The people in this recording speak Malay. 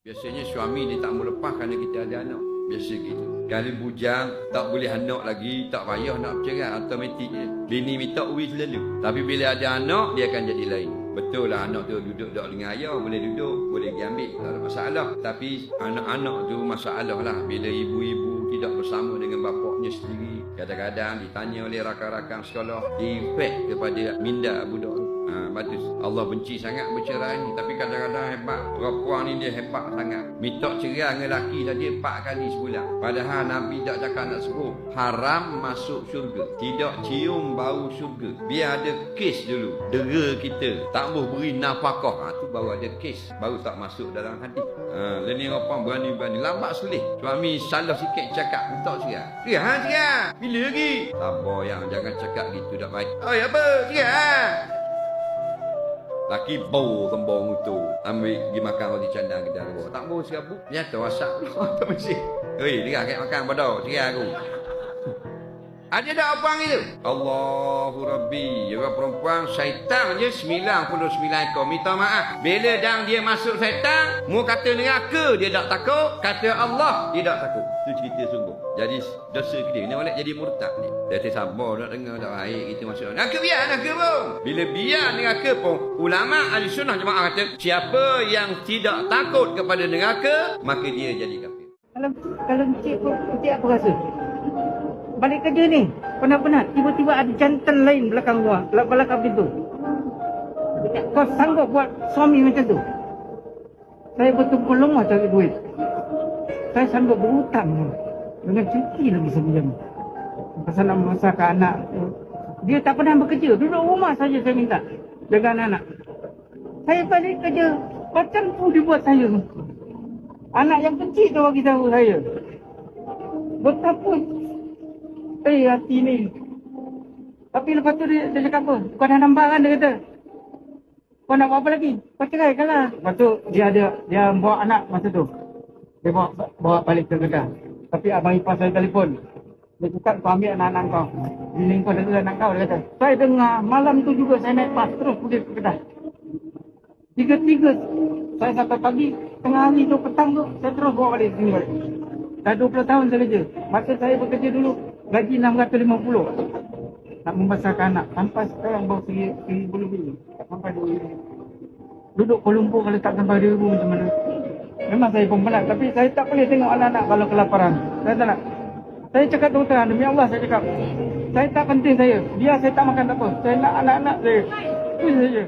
Biasanya suami dia tak mau lepas kerana kita ada anak. Biasa gitu. Kalau bujang tak boleh anak lagi, tak payah nak bercerai, automatik je. Bini minta uwi selalu. Tapi bila ada anak, dia akan jadi lain. Betul lah anak tu duduk tak dengan ayah, boleh duduk, boleh pergi ambil, tak ada masalah. Tapi anak-anak tu masalah lah. Bila ibu-ibu tidak bersama dengan bapaknya sendiri, kadang-kadang ditanya oleh rakan-rakan sekolah, efek kepada minda budak tu. Bagus. Allah benci sangat bercerai ni. Tapi kadang-kadang hebat. Perempuan ni dia hebat sangat. Minta cerai dengan lelaki saja 4 kali sebulan. Padahal Nabi tak cakap nak sebut. Haram masuk syurga. Tidak cium bau syurga. Biar ada kes dulu. Dera kita. Tak boleh beri nafkah. Tu baru ada kes. Baru tak masuk dalam hadis. Ni orang berani-berani. Lambat selih. Suami salah sikit cakap. Minta cerai. Cerai. Bila lagi? Sabar yang jangan cakap gitu. Tak baik. Oh ya apa? Cerai. Laki bau kembang itu. Ambil pergi makan roti canang ke dalam. Tak bau serabut. Nyata wasak. Tak mesti. Oi, dia kek makan pada cerai aku. Ada tak apa gitu? Allahu Rabbi. Orang perempuan syaitan je 99 ekor. Minta maaf. Bila dah dia masuk syaitan, mu kata neraka dia tak takut, kata Allah dia tak takut. Itu cerita sungguh. Jadi dosa dia ni boleh jadi murtad ni. Dia sabar nak dengar tak baik kita masuk. Neraka biar neraka pun. Bila biar neraka pun, ulama ahli sunnah jemaah kata, siapa yang tidak takut kepada neraka, maka dia jadi kafir. Kalau encik apa rasa? Balik kerja ni, penat-penat, tiba-tiba ada jantan lain belakang gua, belakang pintu. Kau sanggup buat suami macam tu? Saya betul-betul lemah cari duit. Saya sanggup berhutang dengan cuti lagi sebelum. Pasal nak membesarkan anak. Dia tak pernah bekerja, duduk rumah saja saya minta jaga anak-anak. Saya balik kerja, macam tu dibuat saya. Anak yang kecil tu bagi tahu saya. Betapa hati ni. Tapi lepas tu dia cakap apa? Kau dah nampak kan dia kata. Kau nak buat apa lagi? Kau ceraikan lah. Lepas tu dia bawa anak masa tu. Dia bawa balik ke Kedah. Tapi abang ipar saya telefon. Dia cakap kau ambil anak-anak kau. Bini kau dengar anak kau dia kata. Saya dengar malam tu juga saya naik bas terus pergi ke Kedah. Tiga-tiga saya sampai pagi. Tengah hari tu petang tu saya terus bawa balik sini balik. Dah 20 tahun saya kerja. Masa saya bekerja dulu gaji 650. Nak membesarkan anak. Sampai sekarang baru 1,000 lebih. Tak sampai 2,000. Duduk Kuala Lumpur kalau tak sampai 2,000 macam mana. Memang saya pun penat. Tapi saya tak boleh tengok anak-anak kalau kelaparan. Saya tak nak. Saya cakap terus-terang. Demi Allah saya cakap. Saya tak penting saya. Biar saya tak makan tak apa. Saya nak anak-anak saya. Itu saja.